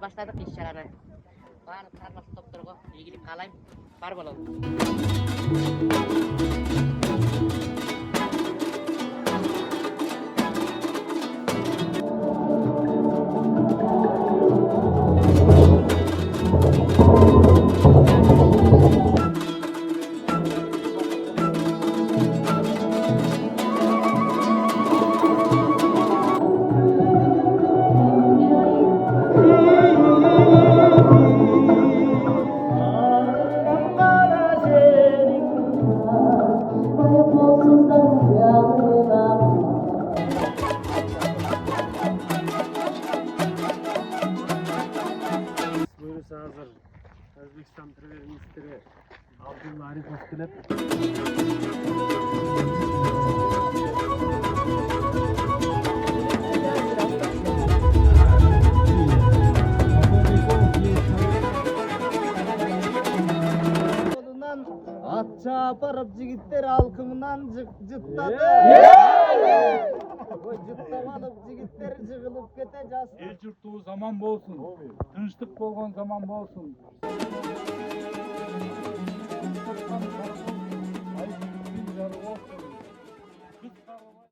Biz başladık iş-çarаны. Bari tarlası toptorgo ийгилик каалайм. Бар бололу. Buyursa hazır. Özbekistan Pремьер-министri Abdulla Aripov kelip. At çaparıp jigitler halkımdan cıttadı. Cıttam alıp jigitler jığılıp keteceğiz. El yurttuğu zaman bolsun. Tınçlık bolgon zaman bolsun.